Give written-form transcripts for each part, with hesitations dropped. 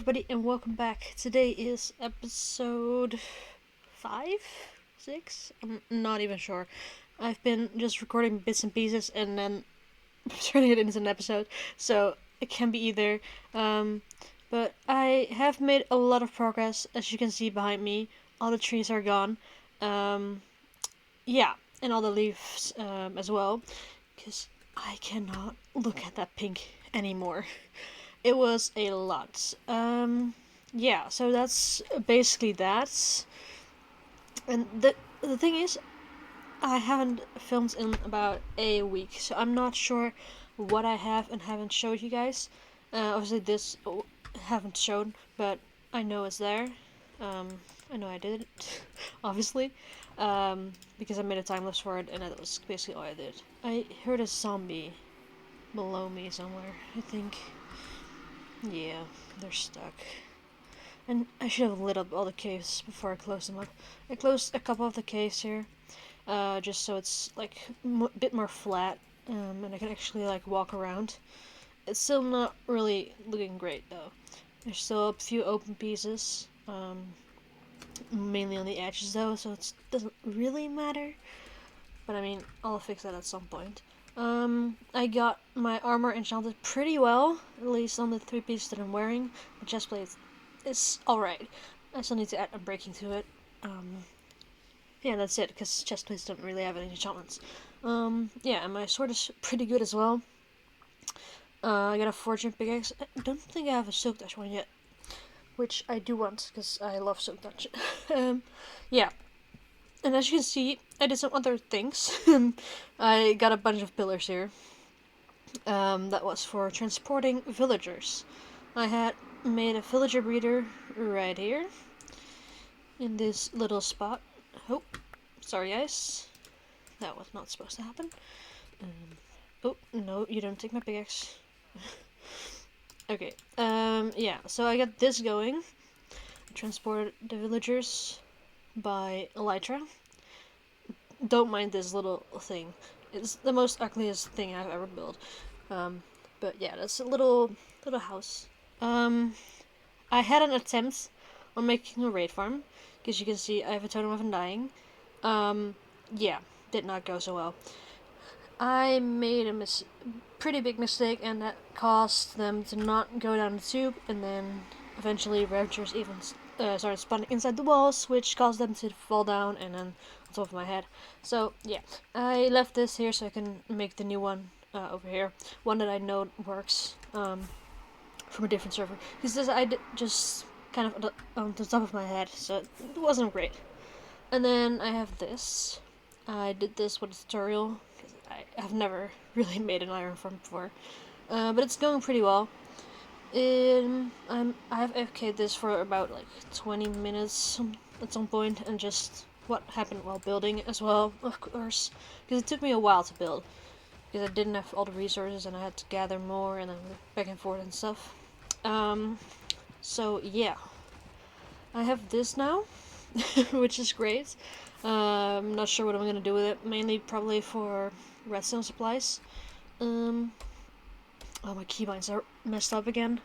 everybody, and welcome back. Today is episode 5? 6? I'm not even sure. I've been just recording bits and pieces and then turning it into an episode, so it can be either. But I have made a lot of progress, as you can see behind me. All the trees are gone. Um, yeah, and all the leaves as well, because I cannot look at that pink anymore. It was a lot. Yeah, so that's basically that. And the thing is, I haven't filmed in about a week, so I'm not sure what I have and haven't showed you guys. Obviously, this haven't shown, but I know it's there. Um, I know I did it, obviously, because I made a time lapse for it, and that was basically all I did. I heard a zombie below me somewhere, I think. Yeah, they're stuck. And I should have lit up all the caves before I closed them up. I closed a couple of the caves here, just so it's like a bit more flat, and I can actually like walk around. It's still not really looking great though. There's still a few open pieces, mainly on the edges though, so it doesn't really matter. But I mean, I'll fix that at some point. I got my armor enchanted pretty well, at least on the 3 pieces that I'm wearing. The chestplate is alright. I still need to add a breaking to it. Yeah, that's it, because chestplates don't really have any enchantments. Yeah, and my sword is pretty good as well. I got a fortune pickaxe. I don't think I have a silk touch one yet, which I do want, because I love silk touch. Yeah, and as you can see, I did some other things. I got a bunch of pillars here. That was for transporting villagers. I had made a villager breeder right here in this little spot. Oh, sorry guys, that was not supposed to happen. Oh no, you don't take my pickaxe. Okay. Yeah. So I got this going. I transport the villagers by elytra. Don't mind this little thing. It's the most ugliest thing I've ever built. But yeah, that's a little house. I had an attempt on making a raid farm, because you can see I have a totem of undying. Yeah, did not go so well. I made a pretty big mistake, and that caused them to not go down the tube, and then eventually Ravagers even started spawning inside the walls, which caused them to fall down and then on top of my head. So yeah, I left this here so I can make the new one over here, one that I know works from a different server. Because this I did just kind of on the top of my head, so it wasn't great. And then I have this. I did this with a tutorial, because I have never really made an iron farm before. But it's going pretty well. I have AFK'd this for about like 20 minutes at some point, and just what happened while building as well, of course. Because it took me a while to build, because I didn't have all the resources and I had to gather more and then back and forth and stuff. So yeah. I have this now, which is great. I'm not sure what I'm gonna do with it. Mainly probably for redstone supplies. Oh, my keybinds are messed up again.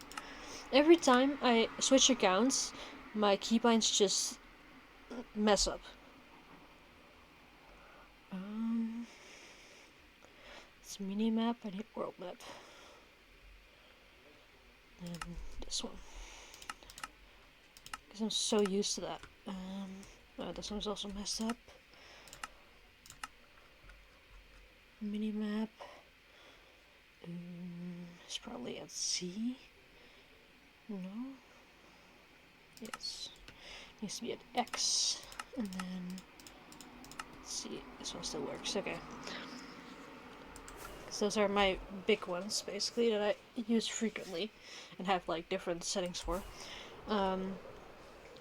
Every time I switch accounts, my keybinds just mess up. It's mini map. I need world map. And this one, because I'm so used to that. Oh, this one's also messed up. Mini map. It's probably at C. No. Yes. Needs to be at X. And then let's see. This one still works. Okay. So those are my big ones, basically, that I use frequently and have like different settings for.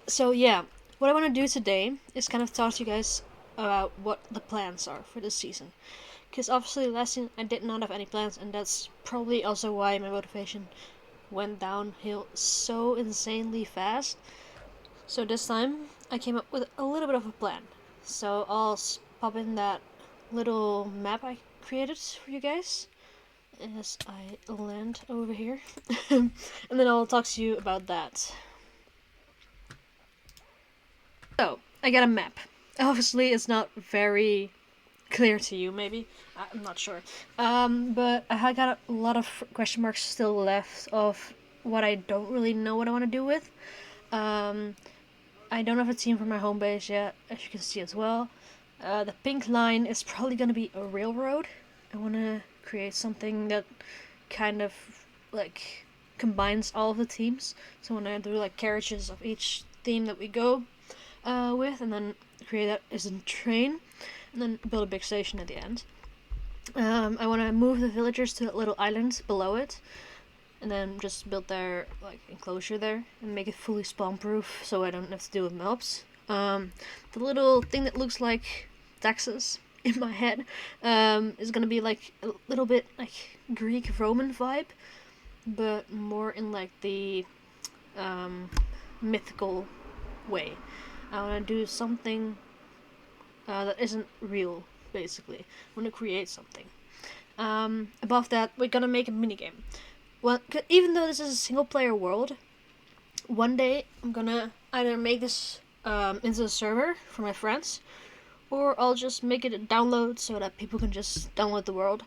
So yeah, what I want to do today is kind of talk to you guys about what the plans are for this season. Because obviously last season I did not have any plans, and that's probably also why my motivation went downhill so insanely fast. So this time I came up with a little bit of a plan. So I'll pop in that little map I created for you guys. as I land over here. And then I'll talk to you about that. So, I got a map. Obviously, it's not very clear to you, maybe. I'm not sure. But I got a lot of question marks still left of what I don't really know what I want to do with. I don't have a team for my home base yet, as you can see as well. The pink line is probably going to be a railroad. I want to create something that kind of like combines all of the teams. So when I do like carriages of each theme that we go with, and then create that as a train, and then build a big station at the end. I want to move the villagers to that little island below it, and then just build their like enclosure there and make it fully spawn proof, so I don't have to deal with mobs. The little thing that looks like Texas in my head is gonna be like a little bit like Greek Roman vibe, but more in like the mythical way. I want to do something that isn't real, basically. I want to create something. Above that, we're gonna make a minigame. Well, even though this is a single player world, one day I'm gonna either make this into a server for my friends, or I'll just make it a download so that people can just download the world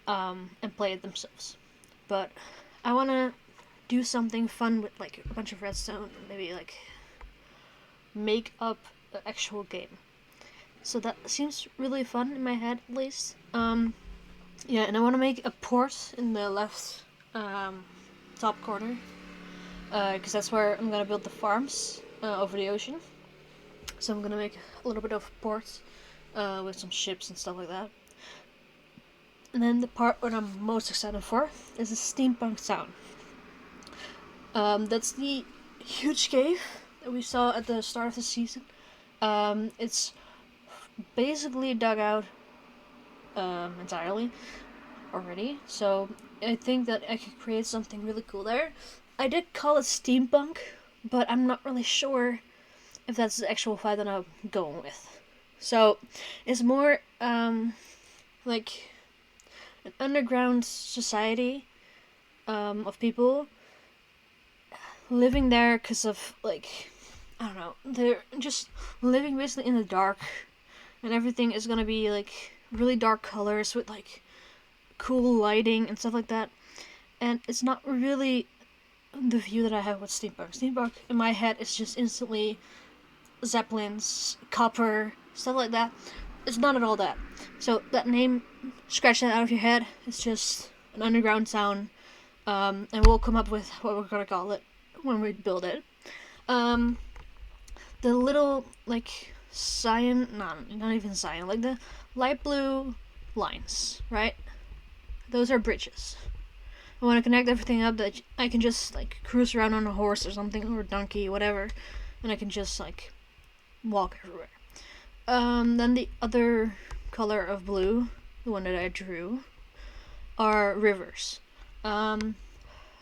and play it themselves. But I want to do something fun with like a bunch of redstone, maybe like make up an actual game. So that seems really fun in my head, at least. Yeah, and I want to make a port in the left top corner, because that's where I'm gonna build the farms over the ocean. So I'm gonna make a little bit of port with some ships and stuff like that. And then the part what I'm most excited for is the steampunk town. That's the huge cave that we saw at the start of the season. It's basically dug out entirely already, so I think that I could create something really cool there. I did call it steampunk, but I'm not really sure if that's the actual vibe that I'm going with. So it's more like an underground society of people living there because of like, I don't know, they're just living basically in the dark, and everything is gonna be like really dark colors with like cool lighting and stuff like that. And it's not really the view that I have with steampunk. Steampunk in my head is just instantly zeppelins, copper, stuff like that. It's not at all that. So that name, scratch that out of your head. It's just an underground town, and we'll come up with what we're gonna call it when we build it. The little like cyan, not even cyan, like the light blue lines, right? Those are bridges. I want to connect everything up that I can just like cruise around on a horse or something, or a donkey, whatever, and I can just like walk everywhere. Then the other color of blue, the one that I drew, are rivers.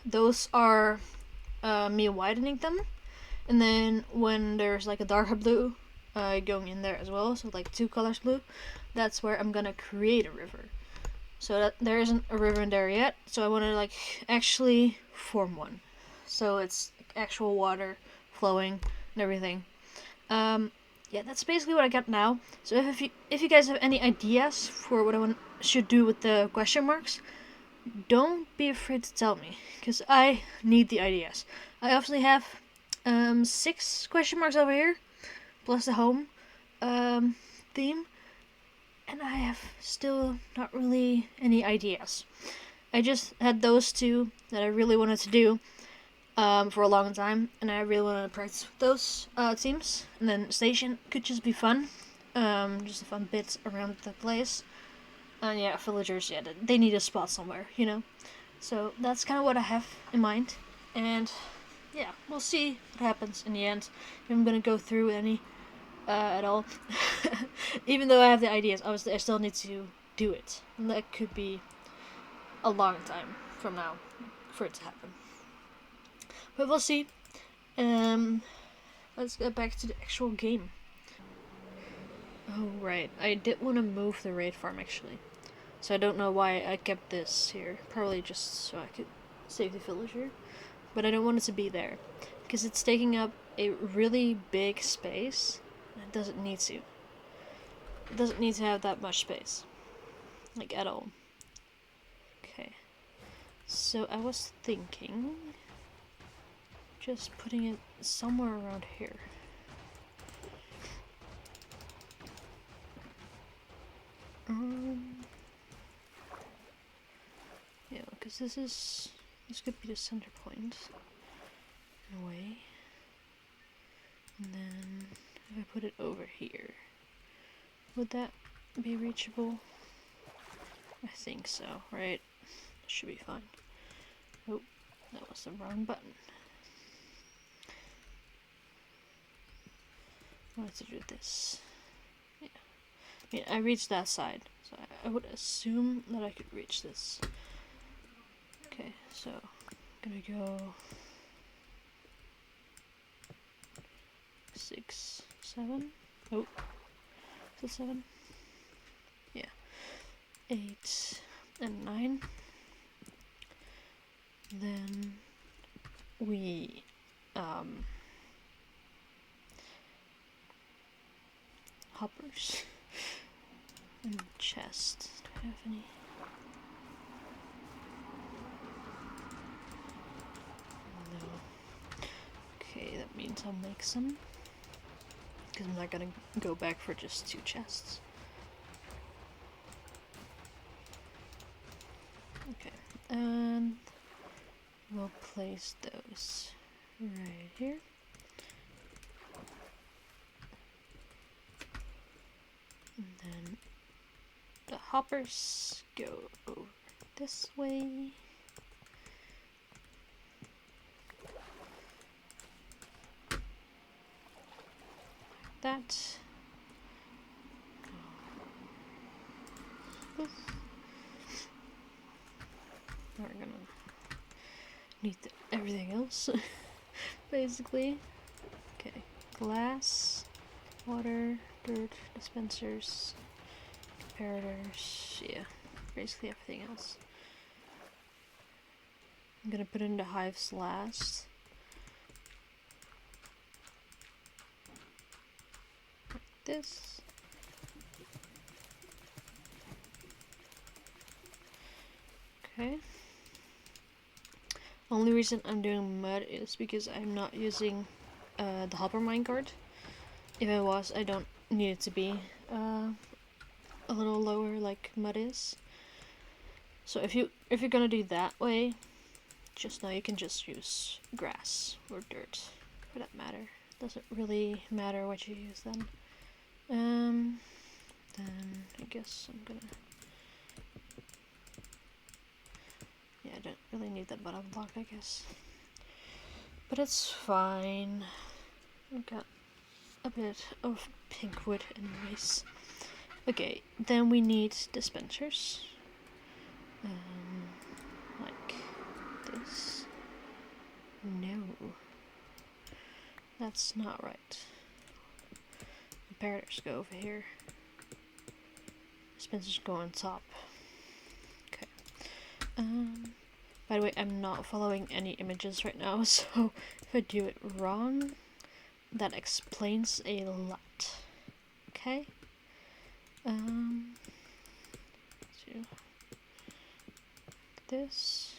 Those are me widening them, and then when there's like a darker blue going in there as well, so like two colors blue, that's where I'm gonna create a river. So that there isn't a river in there yet, so I want to like actually form one, so it's actual water flowing and everything. Yeah, that's basically what I got now. So if you guys have any ideas for what I should do with the question marks, don't be afraid to tell me, because I need the ideas. I obviously have 6 question marks over here, plus the home theme, and I have still not really any ideas. I just had those 2 that I really wanted to do for a long time, and I really wanted to practice with those teams. And then station could just be fun, just a fun bit around the place. And yeah, villagers, yeah, they need a spot somewhere, you know. So that's kind of what I have in mind, and yeah, we'll see what happens in the end. If I'm gonna go through any at all, even though I have the ideas, obviously I still need to do it, and that could be a long time from now for it to happen. But we'll see. Let's get back to the actual game. Oh right, I did want to move the raid farm actually. So I don't know why I kept this here. Probably just so I could save the villager. But I don't want it to be there. Because it's taking up a really big space. It doesn't need to. It doesn't need to have that much space. Like, at all. Okay. So I was thinking... just putting it somewhere around here. Yeah, because this could be the center point, in a way. And then, if I put it over here, would that be reachable? I think so, right? Should be fine. Oh, that was the wrong button. I wanted to do this. Yeah. I mean, I reached that side, so I would assume that I could reach this. Okay, so I'm gonna go 6, 7. Oh, is it 7? Yeah, 8 and 9. Then we hoppers and chest. Do I have any? No. Okay, that means I'll make some. Because I'm not gonna go back for just 2 chests. Okay, and we'll place those right here. And then the hoppers go over this way. That. This. We're gonna need everything else, basically. Okay, glass, water, dirt, dispensers, comparators, yeah, basically everything else. I'm gonna put in the hives last. Like this. Okay. Only reason I'm doing mud is because I'm not using the hopper minecart. If I was, I don't need it to be a little lower like mud is. So if you're gonna do that way, just know you can just use grass or dirt for that matter. Doesn't really matter what you use then. Then I guess I'm gonna. Yeah, I don't really need that bottom block, I guess. But it's fine. I've got a bit of pink wood anyways. Okay, then we need dispensers. Like this. No. That's not right. Comparators go over here. Dispensers go on top. Okay. By the way, I'm not following any images right now, so if I do it wrong, that explains a lot. Okay? Do this.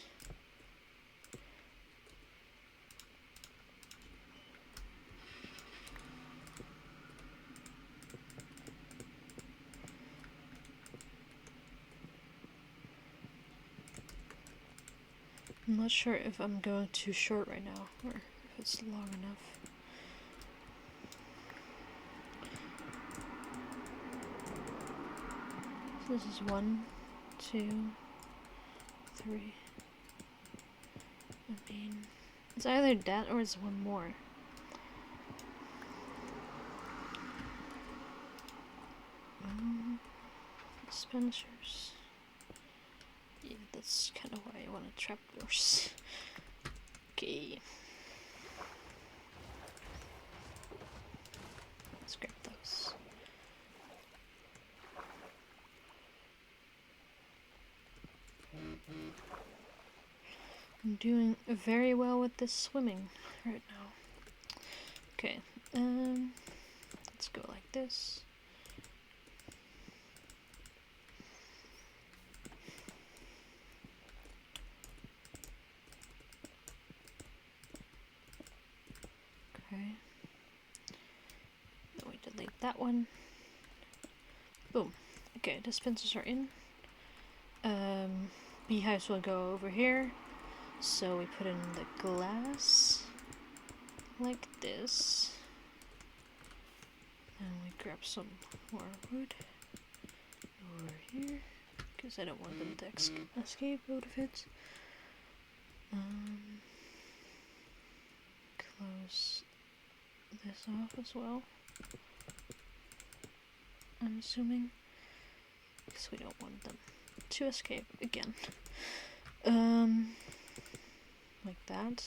I'm not sure if I'm going too short right now, or if it's long enough. So this is 1, 2, 3. I mean, it's either that or it's one more. Dispensers. Yeah, that's kind of why I want to trapdoors. Okay. Let's grab those. I'm doing very well with this swimming right now. Okay, let's go like this. Okay. Then we delete that one. Boom. Okay, dispensers are in. Beehives will go over here. So we put in the glass like this. And we grab some more wood over here, because I don't want them to escape out of it. Close this off as well, I'm assuming, because we don't want them to escape again. Like that.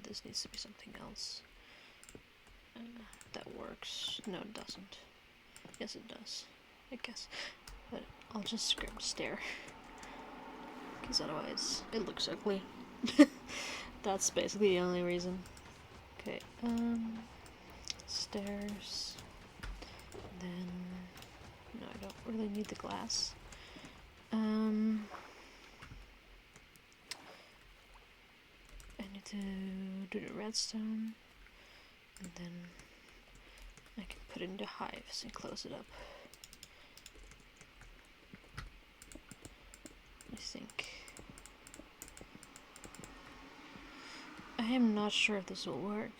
This needs to be something else. That works. No, it doesn't. Yes, it does. I guess. But I'll just script stair. Because otherwise it looks ugly. That's basically the only reason. Okay, stairs. Then... no, I don't really need the glass. I need to do the redstone, and then I can put it into hives and close it up. I think. I am not sure if this will work.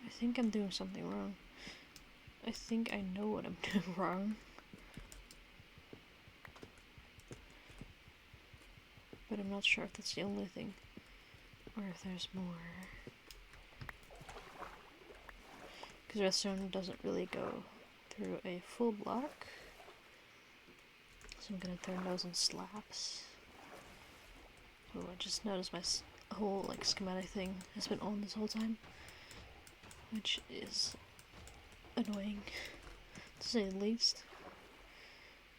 I think I'm doing something wrong. I think I know what I'm doing wrong. But I'm not sure if that's the only thing, or if there's more. Because redstone doesn't really go through a full block. So I'm gonna turn those in slabs. Oh, I just noticed my whole like schematic thing has been on this whole time, which is annoying to say the least.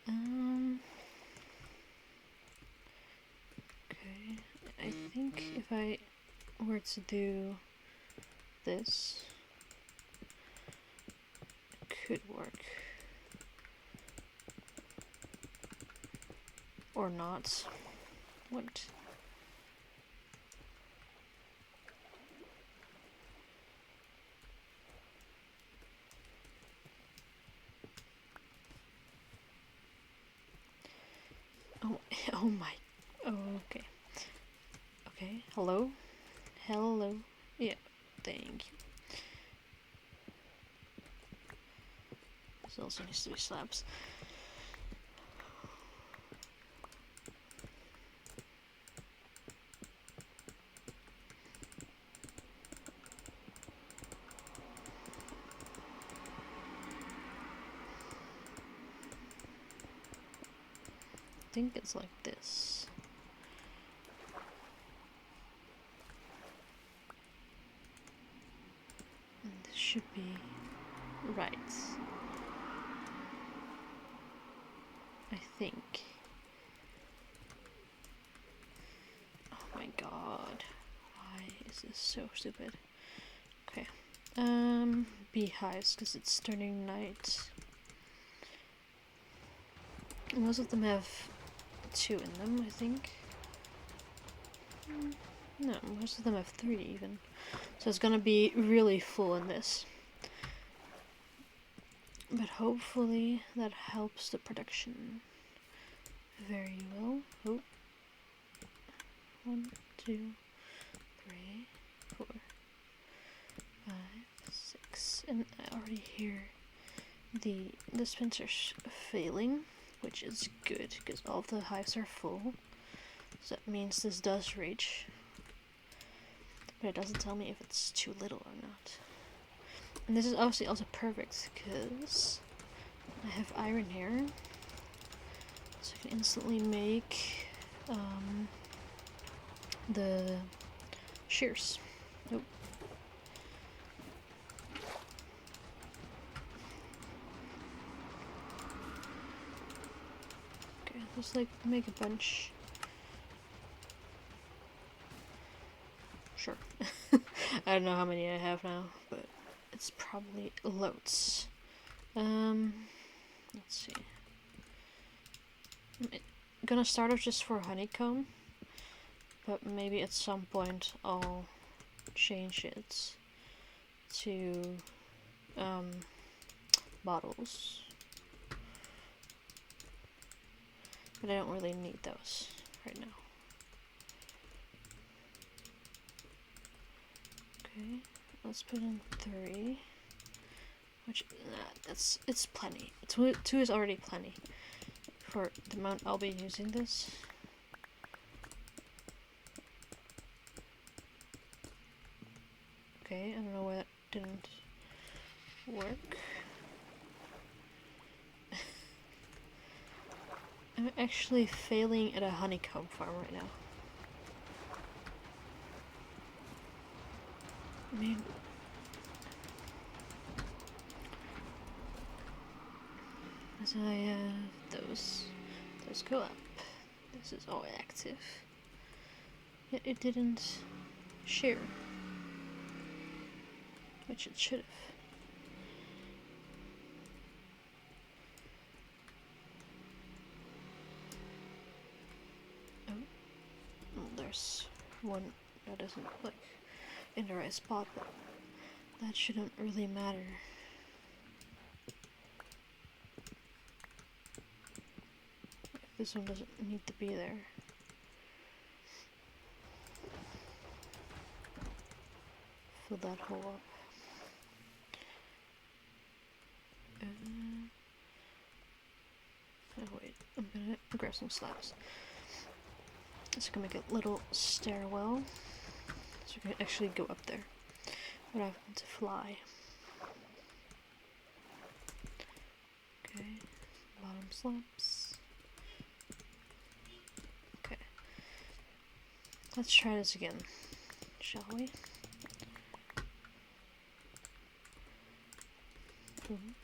Okay, I think if I were to do this, it could work. Or not. What? Oh my. Oh, okay. Okay, hello? Hello? Yeah, thank you. This also needs to be slabs. I think it's like this. And this should be right. I think. Oh my god. Why is this so stupid? Okay. Beehives, because it's turning night. Most of them have 2 in them, I think. No, most of them have 3 even. So it's gonna be really full in this. But hopefully that helps the production very well. Oh. 1, 2, 3, 4, 5, 6. And I already hear the dispensers failing, which is good because all of the hives are full. So that means this does reach. But but it doesn't tell me if it's too little or not. And this is obviously also perfect because I have iron here, so I can instantly make the shears. Nope. Okay, let's like make a bench. Sure. I don't know how many I have now, but it's probably loads. Let's see. I'm gonna start off just for honeycomb, but maybe at some point I'll change it to bottles. But I don't really need those right now. Okay, let's put in 3. Which, it's plenty. 2 is already plenty for the amount I'll be using this. Okay, I don't know why that didn't work. I'm actually failing at a honeycomb farm right now. I mean, as those go up. This is all active. Yet it didn't share, which it should have. Oh, there's one that isn't like in the right spot, but that shouldn't really matter. This one doesn't need to be there. Fill that hole up. Oh wait, I'm gonna grab some slabs. It's gonna make a little stairwell, so you can actually go up there without having to fly. Okay, bottom slabs. Okay, let's try this again, shall we? Boom,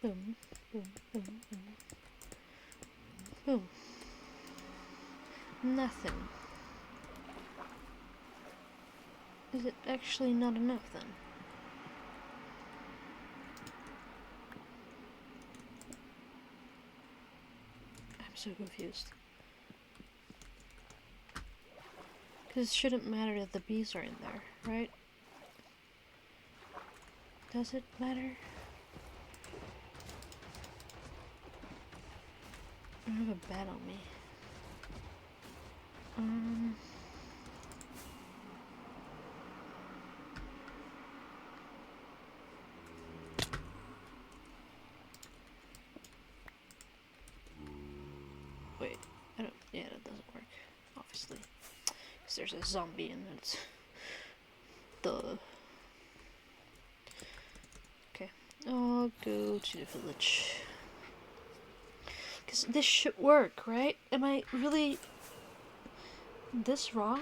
boom, boom, boom, boom, boom. Nothing. Is it actually not enough then? I'm so confused. Because it shouldn't matter that the bees are in there, right? Does it matter? I have a bat on me. Wait, I don't. Yeah, that doesn't work. Obviously, because there's a zombie and it's the. Okay, I'll go to the village. Because this should work, right? Am I really this wrong?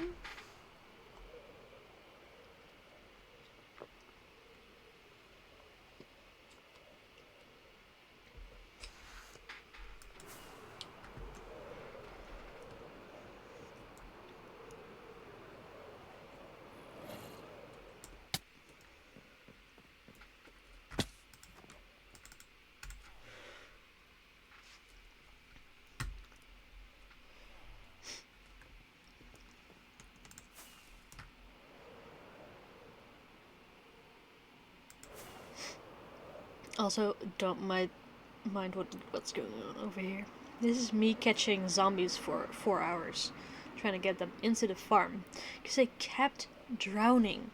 Also, don't mind what's going on over here. This is me catching zombies for 4 hours, trying to get them into the farm, because they kept drowning.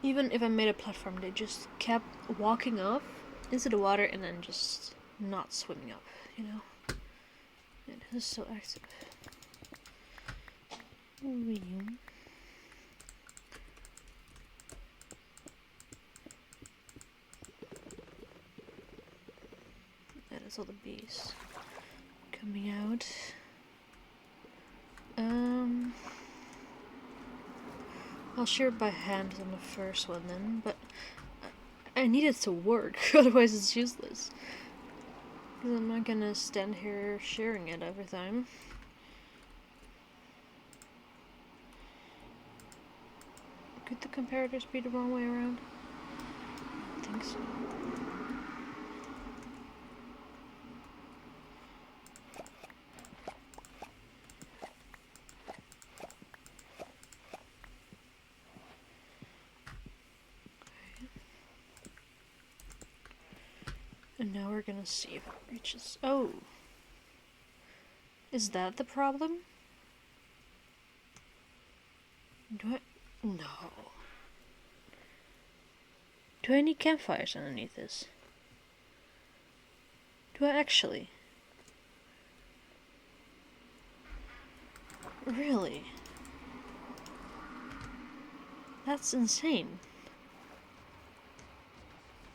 Even if I made a platform, they just kept walking off into the water and then just not swimming up, you know? It is so active. that's all the bees coming out. I'll shear by hand on the first one then, but I need it to work, otherwise it's useless. Because I'm not gonna stand here shearing it every time. Could the comparators be the wrong way around? I think so. And now we're gonna see if it reaches. Oh! Is that the problem? Do I. No. Do I need campfires underneath this? Do I actually? Really? That's insane.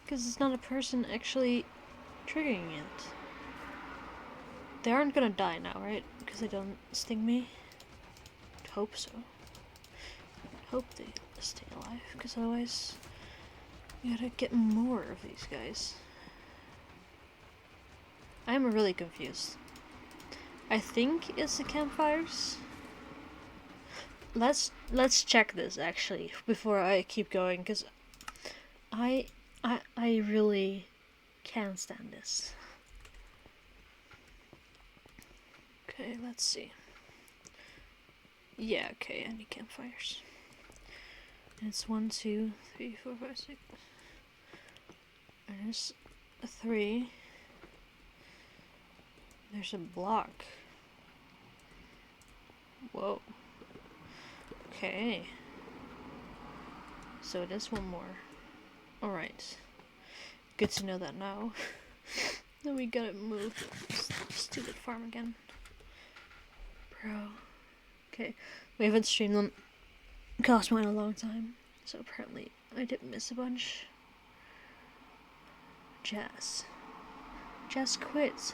Because it's not a person actually triggering it. They aren't gonna die now, right? Because they don't sting me? Hope so. Hope they stay alive, because otherwise you gotta get more of these guys. I'm really confused. I think it's the campfires. Let's check this actually before I keep going, because I really can't stand this. Okay, let's see. Yeah, okay, I need campfires. And it's 1, 2, 3, 4, 5, 6. There's a 3. There's a block. Whoa. Okay. So it is one more. Alright. Good to know that now. Then we gotta move. Stupid farm again. Bro. Okay. We haven't streamed on Cosmo in a long time. So apparently I did miss a bunch. Jazz. Jazz quit.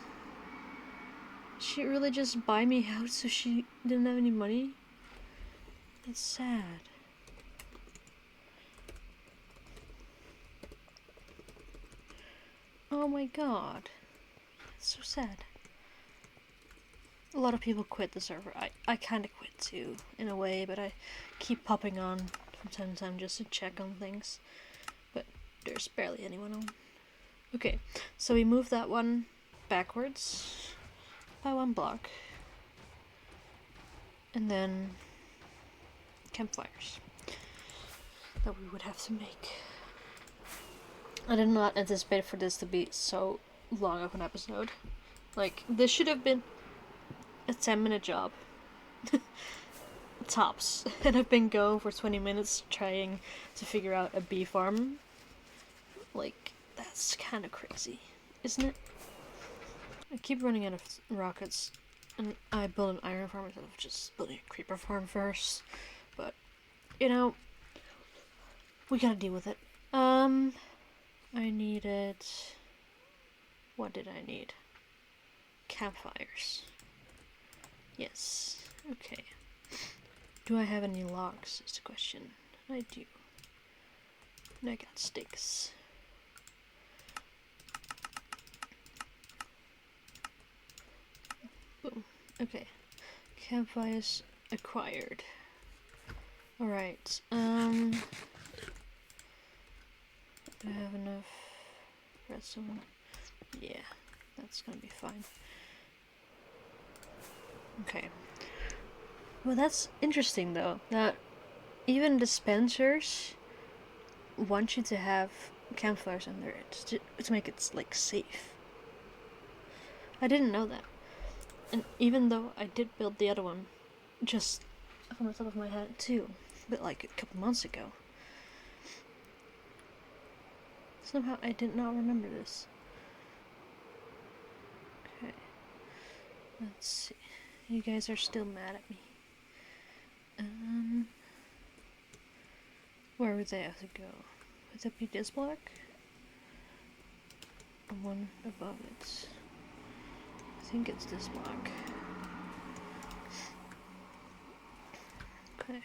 She really just buy me out so she didn't have any money? That's sad. Oh my god. That's so sad. A lot of people quit the server. I kinda quit too, in a way, but I keep popping on from time to time just to check on things. But there's barely anyone on. Okay, so we move that one backwards by 1 block. And then campfires that we would have to make. I did not anticipate for this to be so long of an episode. Like, this should have been a 10-minute job. Tops. And I've been going for 20 minutes trying to figure out a bee farm. Like, that's kind of crazy, isn't it? I keep running out of rockets, and I build an iron farm instead of just building a creeper farm first. But, you know, we gotta deal with it. I needed... What did I need? Campfires. Yes. Okay. Do I have any logs is the question. I do. And I got sticks. Boom. Okay. Campfires acquired. Alright. Do I have enough redstone? Yeah, that's gonna be fine. Okay. Well, that's interesting though, that even dispensers want you to have campfires under it to make it like safe. I didn't know that. And even though I did build the other one just from the top of my head too, but like a couple months ago, somehow I did not remember this. Okay. Let's see. You guys are still mad at me. Where would they have to go? Would that be this block? Or one above it? think it's this block. Okay,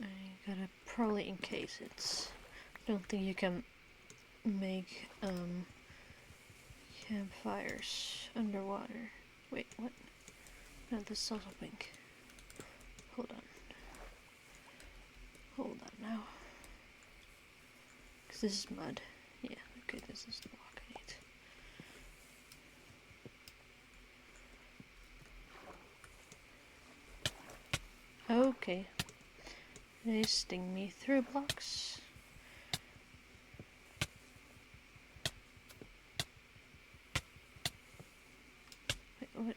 I gotta probably encase it. I don't think you can make campfires underwater. Wait, what? No, this is also pink. Hold on. Hold on now. Because this is mud. Yeah, okay, this is the block I need. Okay. They sting me through blocks. Wait, what? Okay,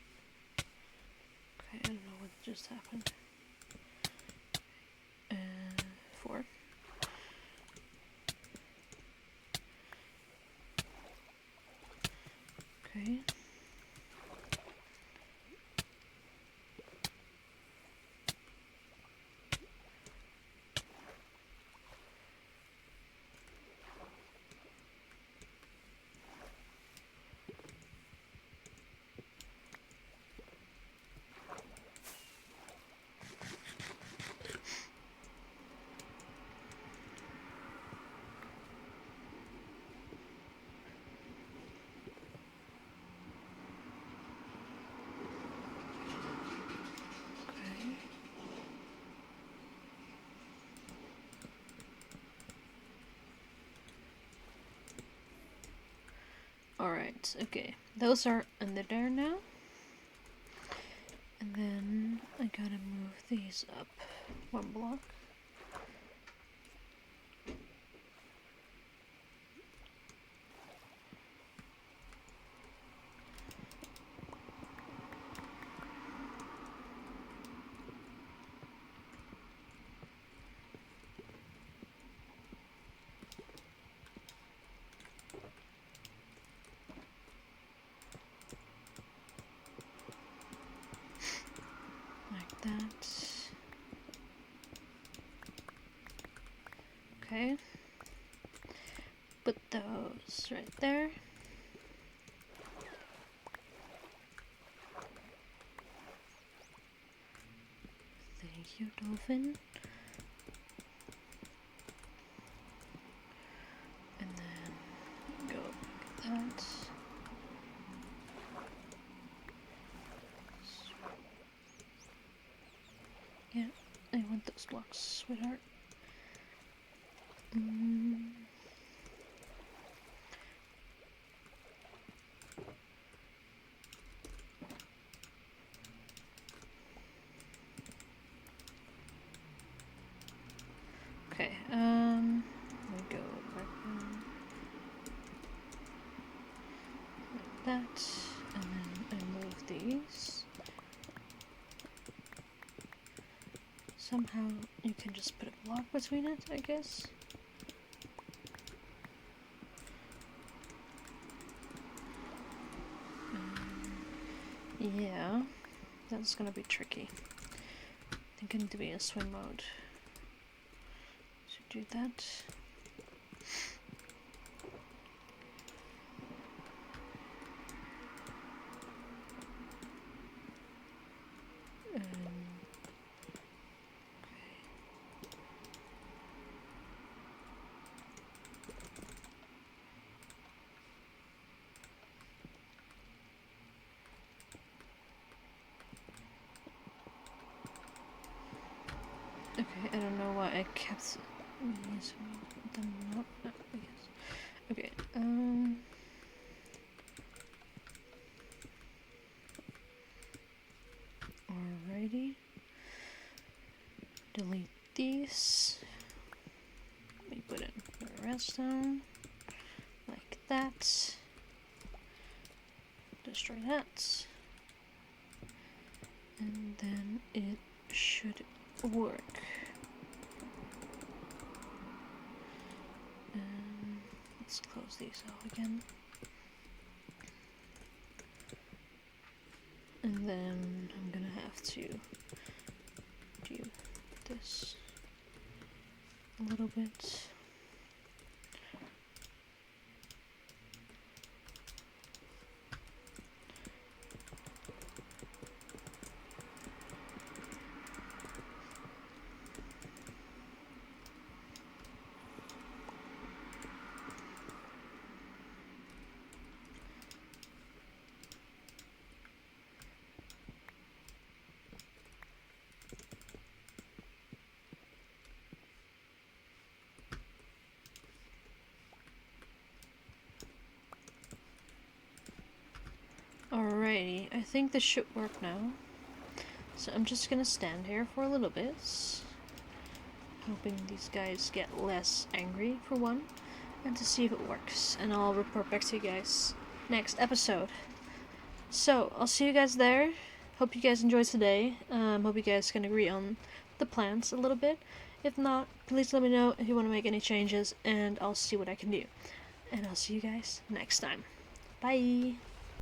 I don't know what just happened. 4. Okay. Alright, okay. Those are under there now. And then I gotta move these up 1 block. Like that. Okay. Put those right there. Thank you, dolphin. And then go like that. Yeah, I want those blocks, sweetheart. Okay, we go back in like that, and then I move these. Somehow you can just put a block between it, I guess. Yeah, that's gonna be tricky. I think I need to be in swim mode to do that. Okay, I don't know why I kept these them up, I guess. Okay, alrighty. Delete these. Let me put in the redstone. Like that. Destroy that. And then it should work. Let's close these out again. And then I'm gonna have to do this. a little bit. Alrighty, I think this should work now. So I'm just gonna stand here for a little bit, hoping these guys get less angry for one, and to see if it works. And I'll report back to you guys next episode. So I'll see you guys there. Hope you guys enjoyed today. Hope you guys can agree on the plans a little bit. If not, please let me know if you want to make any changes, and I'll see what I can do. And I'll see you guys next time. Bye!